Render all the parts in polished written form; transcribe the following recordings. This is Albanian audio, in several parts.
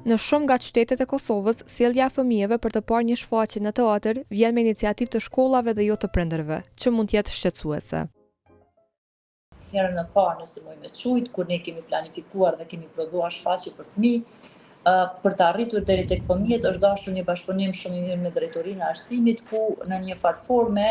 Në shumë nga qytetet e Kosovës, sjellja e fëmijëve për të parë një shfaqje në teatr vjen me iniciativë të shkollave dhe jo të prindërve, që mund të jetë shqetësuese. Herën e parë nëse mund me qujt, kur ne kemi planifikuar dhe kemi prodhuar shfaqje për fëmijë, për të arritur deri tek fëmijët është dashur një bashkëpunim shumë i mirë me drejtorinë e arsimit, ku në një farë forme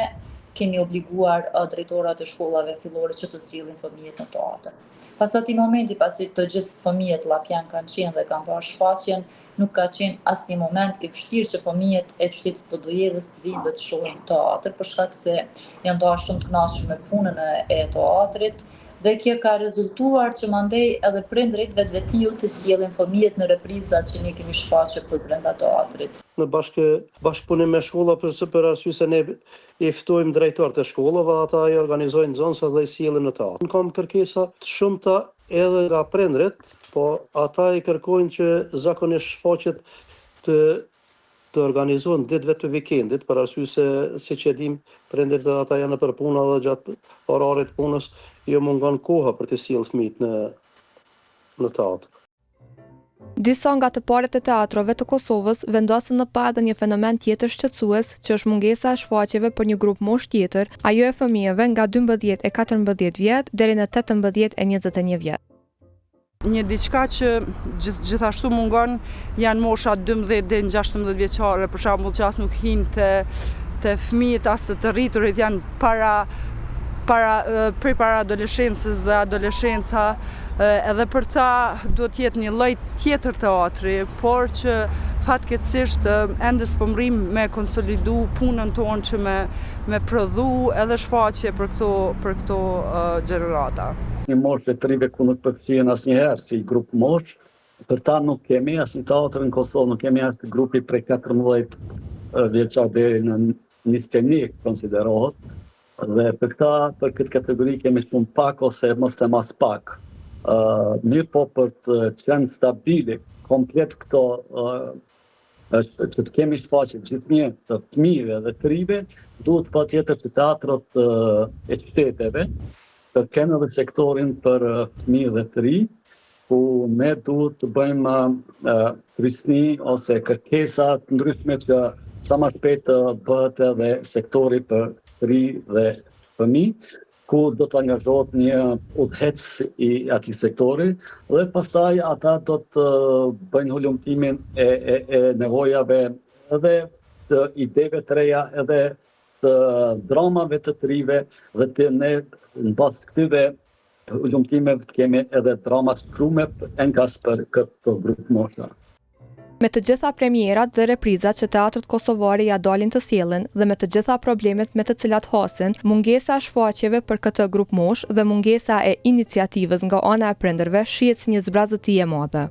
kemi obliguar drejtorat e shkollave fillore që të sillin fëmijët në teatr. Pas atij momenti, pasi të gjithë fëmijët llapjan kanë qenë dhe kanë parë shfaqjen, nuk ka qenë asnjë moment i vështirë që fëmijët e qytetit Podujevës të vinë dhe të shohin teatr, për shkak se janë dashur shumë të kënaqur me punën e teatrit. Dhe kjo ka rezultuar që mandej edhe prindrit vetvetiu të sjellin fëmijët në reprizat që ne kemi shfaqur për brenda teatrit. Në bashkëpunim me shkolla për arsye se ne i ftojmë drejtorët e shkollave, ata i organizojnë zonësa dhe i sjellin në teatr. Kam kërkesa të shumta edhe nga prindrit, po ata i kërkojnë që zakonisht shfaqjet të organizohen ditëve të vikendit, për arsye se siç e dim, prindërit ata janë për punë dhe gjatë orarit punës jo mungon koha për të sjellë fëmijët në teatr. Disa nga të parët e teatrove të Kosovës vendosën në pa edhe një fenomen tjetër shqetësues, që është mungesa e shfaqjeve për një grup moshë tjetër, ajo e fëmijëve nga 12 e 14 vjet deri në 18 e 21 vjet. Një diçka që gjithashtu mungon janë mosha 12 deri në 16 vjeçare, për shembull, që as nuk hin te fëmijët as të rriturit, janë para adoleshencës dhe adoleshenca, edhe për ta duhet jetë një lloj tjetër teatri, por që fatkeqësisht ende s'po mrim me konsolidu punën tonë që me prodhu edhe shfaqje për këto gjenerata. Një moshë të rive ku nuk përfshihen asnjëherë si grup moshë, për ta nuk kemi asnjë teatr në Kosovë, nuk kemi as grupi prej 14 vjeçar deri në 21 konsiderohet. Dhe për këtë kategori kemi shumë pak ose mos të mas pak. Mirë po për të qenë stabili, komplet këto, që të kemi shfaqje gjithnjë të fëmijëve dhe të rive, duhet patjetër që teatrot e qyteteve të kenë edhe sektorin për fëmijë dhe të ri, ku ne duhet të bëjmë rrisni ose kërkesa të ndryshme që sa më shpejt bëhet edhe sektori për të ri dhe fëmijë, ku do të angazhohet një udhëhec i atij sektori dhe pastaj ata do të bëjnë hulumtimin e nevojave edhe të ideve të reja, edhe të dramave të rive dhe të ne në bazë të këtyre hulumtimeve të kemi edhe drama të shkruar enkas për këtë grup mosha. Me të gjitha premierat dhe reprizat që teatrët kosovari ja dalin të sjellin dhe me të gjitha problemet me të cilat hasin, mungesa e shfaqjeve për këtë grup moshë dhe mungesa e iniciativës nga ana e prindërve shihet si një zbrazëtie e madhe.